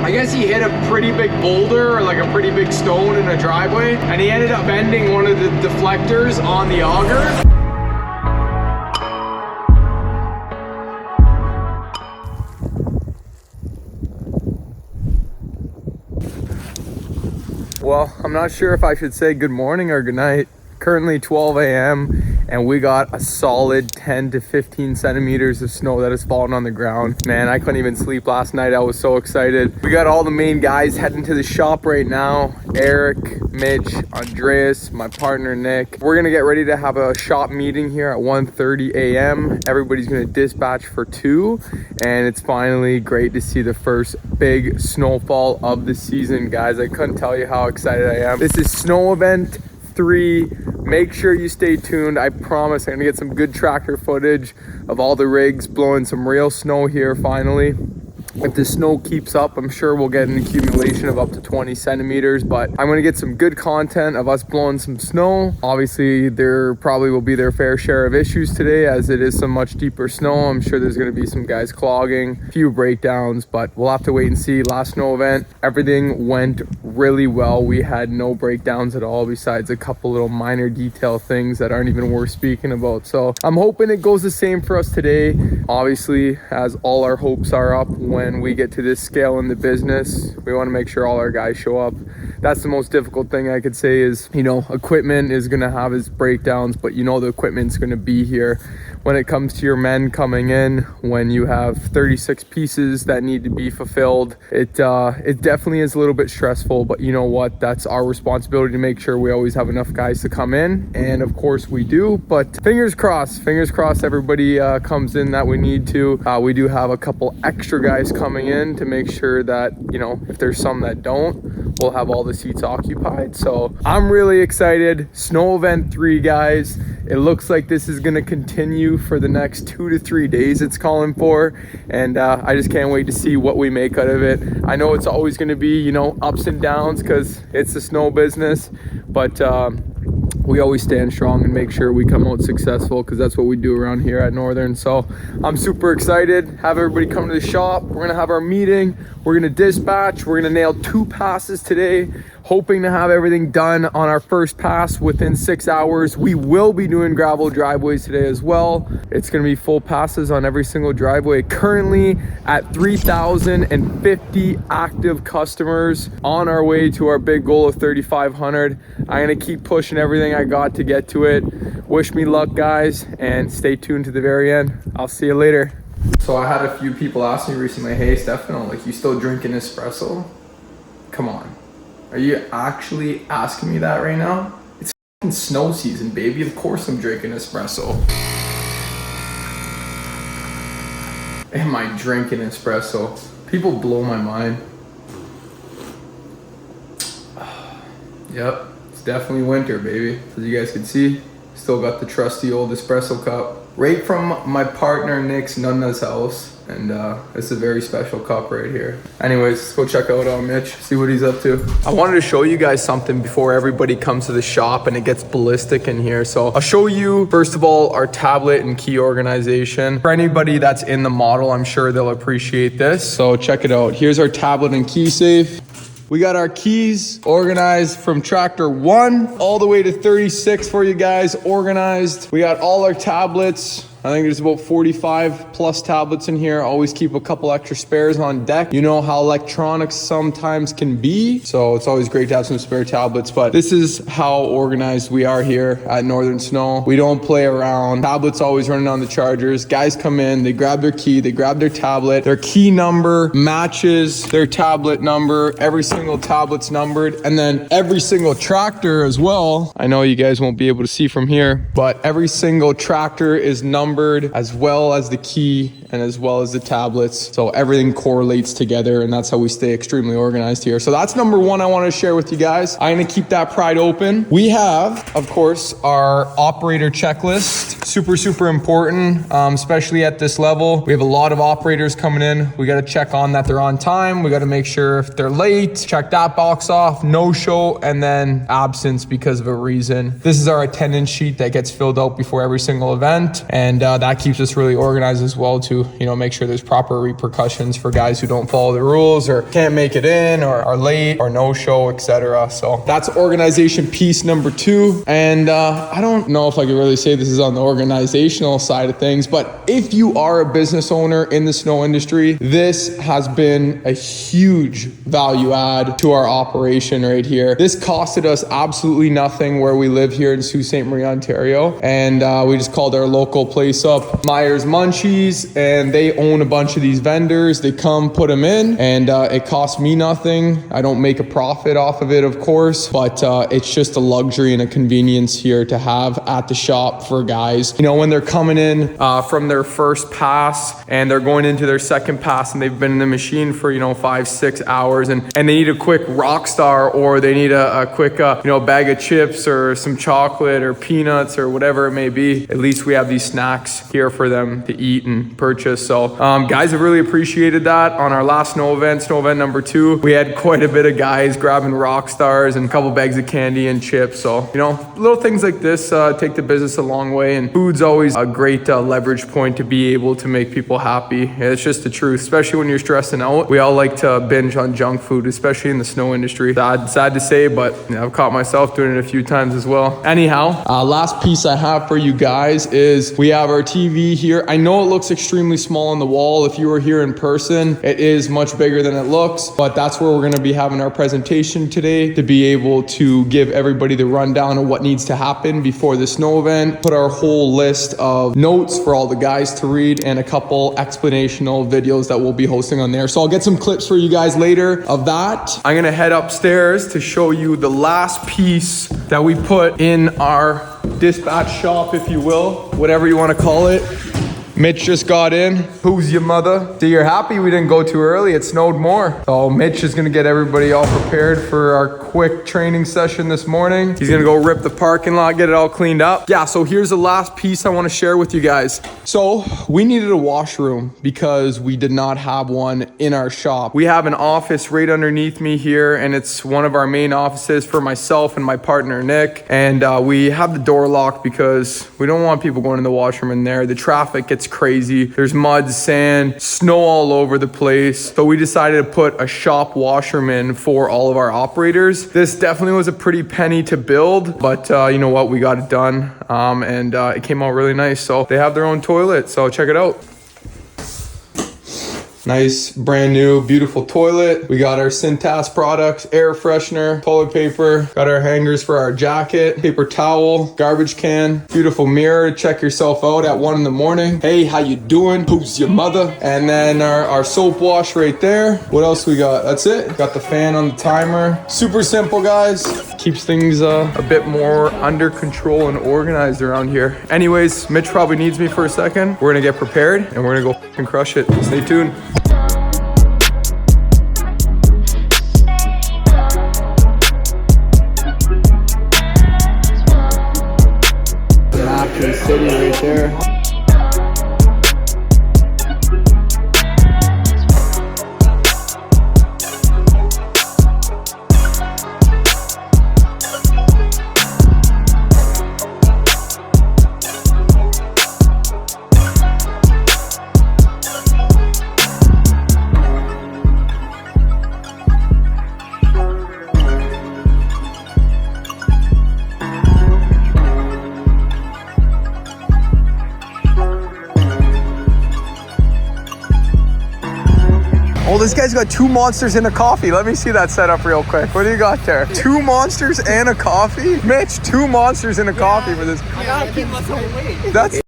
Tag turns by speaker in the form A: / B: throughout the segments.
A: I guess he hit a pretty big boulder or like a pretty big stone in a driveway, and he ended up bending one of the deflectors on the auger. Well, I'm not sure if I should say good morning or good night. Currently 12 a.m. and we got a solid 10 to 15 centimeters of snow that has fallen on the ground. Man, I couldn't even sleep last night. I was so excited. We got all the main guys heading to the shop right now. Eric, Mitch, Andreas, my partner Nick. We're gonna get ready to have a shop meeting here at 1:30 a.m. Everybody's gonna dispatch for 2, and it's finally great to see the first big snowfall of the season, guys. I couldn't tell you how excited I am. This is snow event 3. Make sure you stay tuned. I promise I'm gonna get some good tractor footage of all the rigs blowing some real snow here finally. If the snow keeps up, I'm sure we'll get an accumulation of up to 20 centimeters, but I'm gonna get some good content of us blowing some snow. Obviously, there probably will be their fair share of issues today as it is some much deeper snow. I'm sure there's gonna be some guys clogging, a few breakdowns, but we'll have to wait and see. Last snow event, everything went really well. We had no breakdowns at all besides a couple little minor detail things that aren't even worth speaking about. So I'm hoping it goes the same for us today. Obviously, as all our hopes are up when we get to this scale in the business, we want to make sure all our guys show up. That's the most difficult thing I could say is, you know, equipment is going to have its breakdowns, but you know the equipment's going to be here. When it comes to your men coming in, when you have 36 pieces that need to be fulfilled, it definitely is a little bit stressful, but you know what? That's our responsibility to make sure we always have enough guys to come in, and of course we do, but fingers crossed everybody comes in that we need to. We do have a couple extra guys coming in to make sure that, you know, if there's some that don't, we'll have all the seats occupied. So I'm really excited. Snow event 3, guys. It looks like this is going to continue for the next 2 to 3 days it's calling for, and I just can't wait to see what we make out of it. I know it's always going to be, you know, ups and downs because it's the snow business, but we always stand strong and make sure we come out successful because that's what we do around here at Northern. So I'm super excited. Have everybody come to the shop. We're going to have our meeting. We're going to dispatch. We're going to nail 2 passes today, hoping to have everything done on our first pass within 6 hours. We will be doing gravel driveways today as well. It's going to be full passes on every single driveway. Currently at 3,050 active customers, on our way to our big goal of 3,500. I'm going to keep pushing everything I got to get to it. Wish me luck, guys, and stay tuned to the very end. I'll see you later. So I had a few people ask me recently, hey Stefano, like, you still drinking espresso? Come on. Are you actually asking me that right now? It's fucking snow season, baby. Of course I'm drinking espresso. Am I drinking espresso? People blow my mind. Yep, it's definitely winter, baby. As you guys can see, still got the trusty old espresso cup. Right from my partner Nick's Nunna's house. And it's a very special cup right here. Anyways, let's go check out Mitch, see what he's up to. I wanted to show you guys something before everybody comes to the shop and it gets ballistic in here. So I'll show you, first of all, our tablet and key organization. For anybody that's in the model, I'm sure they'll appreciate this. So check it out. Here's our tablet and key safe. We got our keys organized from tractor 1 all the way to 36 for you guys, organized. We got all our tablets. I think there's about 45 plus tablets in here. Always keep a couple extra spares on deck. You know how electronics sometimes can be, so it's always great to have some spare tablets, but this is how organized we are here at Northern Snow. We don't play around. Tablets always running on the chargers. Guys come in, they grab their key, they grab their tablet. Their key number matches their tablet number. Every single tablet's numbered, and then every single tractor as well. I know you guys won't be able to see from here, but every single tractor is numbered as well as the key and as well as the tablets. So everything correlates together, and that's how we stay extremely organized here. So that's number 1 I want to share with you guys. I'm going to keep that pride open. We have, of course, our operator checklist. Super important, especially at this level. We have a lot of operators coming in. We got to check on that they're on time. We got to make sure if they're late, check that box off, no show, and then absence because of a reason. This is our attendance sheet that gets filled out before every single event, and that keeps us really organized as well too. to, you know, make sure there's proper repercussions for guys who don't follow the rules or can't make it in or are late or no show, etc. So that's organization piece number 2. And I don't know if I could really say this is on the organizational side of things, but if you are a business owner in the snow industry, this has been a huge value add to our operation right here. This costed us absolutely nothing where we live here in Sault Ste. Marie, Ontario. And we just called our local place up Myers Munchies, and they own a bunch of these vendors. They come, put them in, and it costs me nothing. I don't make a profit off of it, of course, but it's just a luxury and a convenience here to have at the shop for guys. You know, when they're coming in from their first pass and they're going into their second pass and they've been in the machine for, you know, 5-6 hours and they need a quick Rockstar, or they need a quick, you know, bag of chips or some chocolate or peanuts or whatever it may be. At least we have these snacks here for them to eat and purchase. So guys have really appreciated that. On our last snow event number 2, we had quite a bit of guys grabbing Rockstars and a couple bags of candy and chips. So, you know, little things like this take the business a long way, and food's always a great leverage point to be able to make people happy. It's just the truth, especially when you're stressing out. We all like to binge on junk food, especially in the snow industry. Sad to say, but you know, I've caught myself doing it a few times as well. Anyhow, last piece I have for you guys is we have our TV here. I know it looks extremely small on the wall. If you were here in person, it is much bigger than it looks, but that's where we're going to be having our presentation today, to be able to give everybody the rundown of what needs to happen before the snow event, put our whole list of notes for all the guys to read, and a couple explanational videos that we'll be hosting on there. So I'll get some clips for you guys later of that. I'm gonna head upstairs to show you the last piece that we put in our dispatch shop, if you will, whatever you want to call it. Mitch just got in. Who's your mother? So you're happy we didn't go too early. It snowed more. So Mitch is gonna get everybody all prepared for our quick training session this morning. He's gonna go rip the parking lot, get it all cleaned up. Yeah, so here's the last piece I wanna share with you guys. So we needed a washroom because we did not have one in our shop. We have an office right underneath me here, and it's one of our main offices for myself and my partner, Nick. And we have the door locked because we don't want people going in the washroom in there. The traffic gets crazy. There's mud, sand, snow all over the place. So we decided to put a shop washroom in for all of our operators. This definitely was a pretty penny to build, but you know what? We got it done, and it came out really nice. So they have their own toilet, so check it out. Nice, brand new, beautiful toilet. We got our Cintas products, air freshener, toilet paper, got our hangers for our jacket, paper towel, garbage can, beautiful mirror to check yourself out at 1 in the morning. Hey, how you doing? Who's your mother? And then our soap wash right there. What else we got? That's it. Got the fan on the timer. Super simple, guys. Keeps things a bit more under control and organized around here. Anyways, Mitch probably needs me for a second. We're gonna get prepared and we're gonna go and crush it. Stay tuned. City right there. Oh, this guy's got 2 monsters and a coffee. Let me see that setup real quick. What do you got there? 2 monsters and a coffee? Mitch, 2 monsters and a coffee for this.
B: I gotta keep myself awake.
A: That's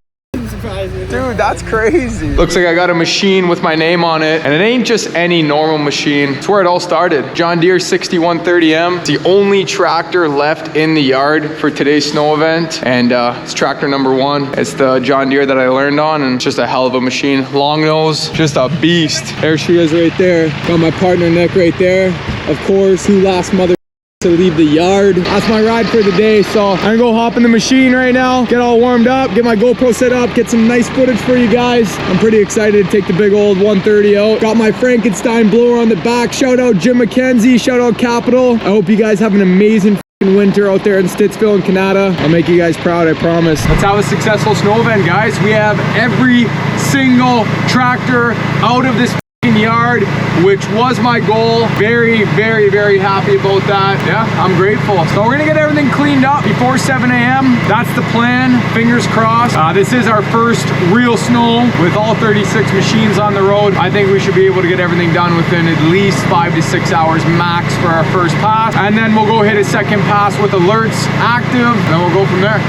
A: dude, that's crazy. Looks like I got a machine with my name on it, and it ain't just any normal machine. It's where it all started. John Deere 6130M. It's the only tractor left in the yard for today's snow event, and it's tractor number 1. It's the John Deere that I learned on, and it's just a hell of a machine. Long nose, just a beast. There she is right there. Got my partner Nick right there. Of course, who last mother to leave the yard. That's my ride for the day, so I'm gonna go hop in the machine right now, get all warmed up, get my GoPro set up, get some nice footage for you guys. I'm pretty excited to take the big old 130 out. Got my Frankenstein blower on the back. Shout out Jim McKenzie, shout out Capital. I hope you guys have an amazing winter out there in Stittsville and Canada. I'll make you guys proud, I promise. Let's have a successful snow event, guys. We have every single tractor out of this yard, which was my goal. Very, very, very happy about that. Yeah, I'm grateful. So we're gonna get everything cleaned up before 7 a.m. That's the plan. Fingers crossed. This is our first real snow with all 36 machines on the road. I think we should be able to get everything done within at least 5 to 6 hours max for our first pass. And then we'll go hit a second pass with alerts active, and then we'll go from there.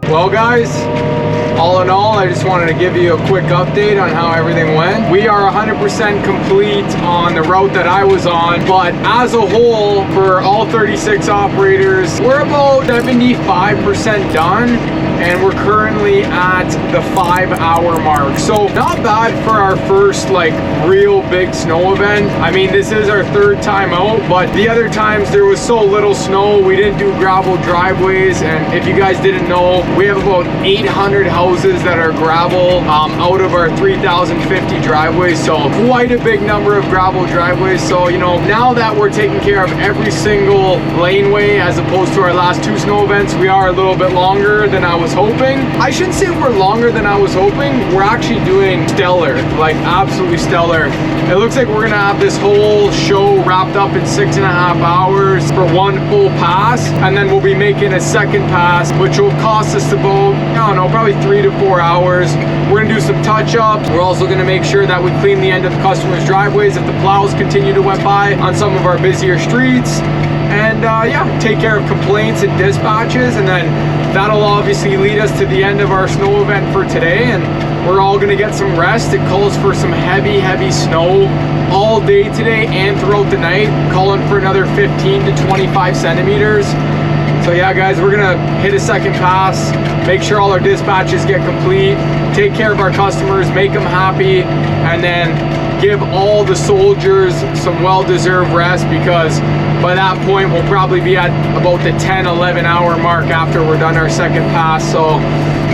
A: Well guys, all in all, I just wanted to give you a quick update on how everything went. We are 100% complete on the route that I was on, but as a whole, for all 36 operators, we're about 75% done, and we're currently at the 5-hour mark. So not bad for our first like real big snow event. I mean, this is our third time out, but the other times there was so little snow, we didn't do gravel driveways. And if you guys didn't know, we have about 800 houses that are gravel out of our 3,050 driveways. So quite a big number of gravel driveways. So, you know, now that we're taking care of every single laneway as opposed to our last 2 snow events, we are a little bit longer than I was hoping. I shouldn't say we're longer than I was hoping. We're actually doing stellar, like absolutely stellar. It looks like we're gonna have this whole show wrapped up in 6.5 hours for one full pass, and then we'll be making a second pass, which will cost us about, I don't know, probably 3 to 4 hours. We're gonna do some touch-ups. We're also gonna make sure that we clean the end of the customers' driveways if the plows continue to went by on some of our busier streets. And yeah, take care of complaints and dispatches, and then that'll obviously lead us to the end of our snow event for today, and we're all gonna get some rest. It calls for some heavy snow all day today and throughout the night, calling for another 15 to 25 centimeters. So yeah guys, we're gonna hit a second pass, make sure all our dispatches get complete, take care of our customers, make them happy, and then give all the soldiers some well-deserved rest, because by that point we'll probably be at about the 10-11 hour mark after we're done our second pass. So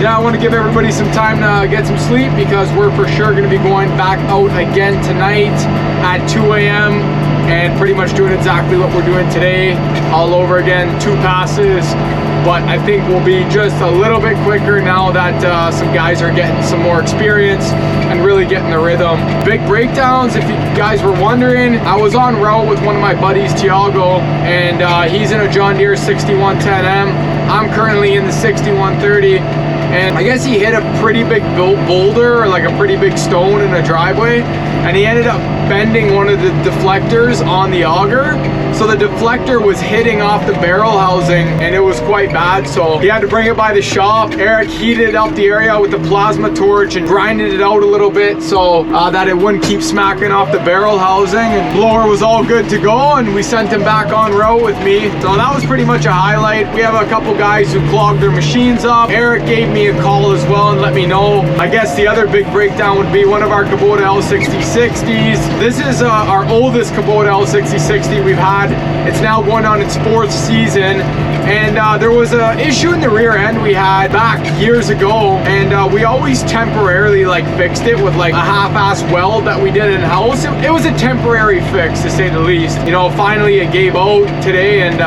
A: yeah, I want to give everybody some time to get some sleep, because we're for sure going to be going back out again tonight at 2 a.m. and pretty much doing exactly what we're doing today all over again, 2 passes. But I think we'll be just a little bit quicker now that some guys are getting some more experience and really getting the rhythm. Big breakdowns, if you guys were wondering, I was on route with one of my buddies, Tiago, and he's in a John Deere 6110M. I'm currently in the 6130. And I guess he hit a pretty big boulder, or like a pretty big stone in a driveway, and he ended up bending one of the deflectors on the auger. So the deflector was hitting off the barrel housing, and it was quite bad. So he had to bring it by the shop. Eric heated up the area with the plasma torch and grinded it out a little bit so that it wouldn't keep smacking off the barrel housing. And blower was all good to go, and we sent him back on road with me. So that was pretty much a highlight. We have a couple guys who clogged their machines up. Eric gave me a call as well and let me know. I guess the other big breakdown would be one of our Kubota L6060s. This is our oldest Kubota L6060 we've had. It's now going on its 4th season, and there was an issue in the rear end we had back years ago, and we always temporarily like fixed it with like a half-ass weld that we did in-house. It was a temporary fix, to say the least. You know, finally it gave out today, and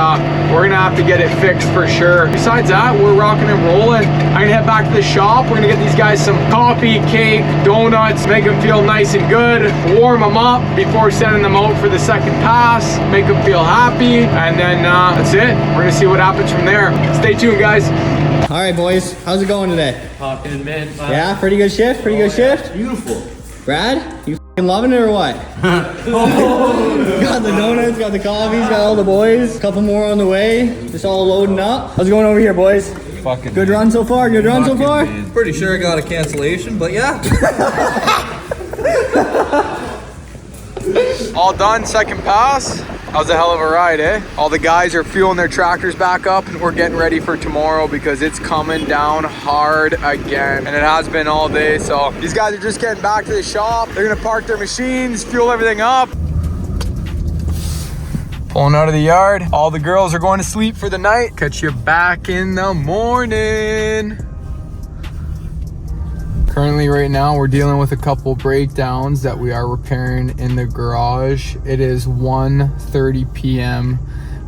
A: we're gonna have to get it fixed for sure. Besides that, we're rocking and rolling. I'm gonna head back to the shop. We're gonna get these guys some coffee, cake, donuts, make them feel nice and good, warm them up before sending them out for the second pass, make them feel happy, and then that's it. We're gonna see what happens from there. Stay tuned, guys.
B: All right, boys, how's it going today?
C: Talking, man.
B: Yeah, pretty good shift. Pretty good shift.
C: Beautiful.
B: Brad, you Loving it or what? Got the donuts, got the coffees, got all the boys. A couple more on the way. Just all loading up. How's it going over here, boys?
C: Fucking
B: Good run so far? Good run so far?
C: Man. Pretty sure I got a cancellation, but yeah.
A: All done, second pass. That was a hell of a ride, eh? All the guys are fueling their tractors back up and we're getting ready for tomorrow because it's coming down hard again. And it has been all day, so these guys are just getting back to the shop. They're gonna park their machines, fuel everything up. Pulling out of the yard. All the girls are going to sleep for the night. Catch you back in the morning. Currently right now we're dealing with a couple breakdowns that we are repairing in the garage. It is 1:30 p.m.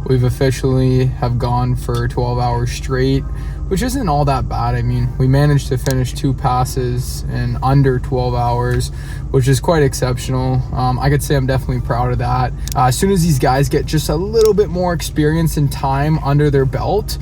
A: We've officially have gone for 12 hours straight, which isn't all that bad. I mean, we managed to finish 2 passes in under 12 hours, which is quite exceptional. I could say I'm definitely proud of that. As soon as these guys get just a little bit more experience and time under their belt,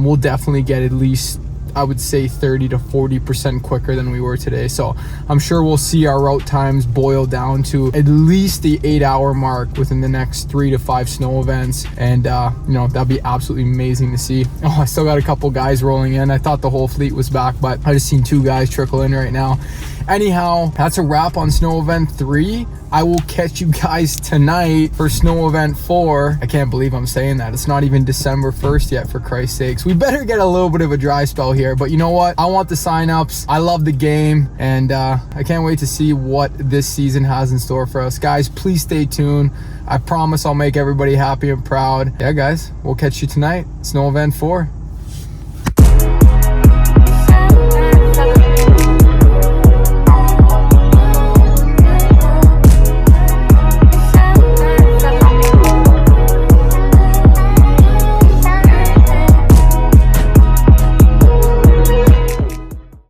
A: we'll definitely get at least, I would say, 30 to 40% quicker than we were today. So I'm sure we'll see our route times boil down to at least the 8-hour mark within the next 3 to 5 snow events. And you know, that'd be absolutely amazing to see. Oh, I still got a couple guys rolling in. I thought the whole fleet was back, but I just seen 2 guys trickle in right now. Anyhow, that's a wrap on snow event 3. I will catch you guys tonight for snow event 4. I can't believe I'm saying that. It's not even December 1st yet, for Christ's sakes. We better get a little bit of a dry spell here, but you know what? I want the signups. I love the game, and I can't wait to see what this season has in store for us. Guys, please stay tuned. I promise I'll make everybody happy and proud. Yeah, guys, we'll catch you tonight. Snow event 4.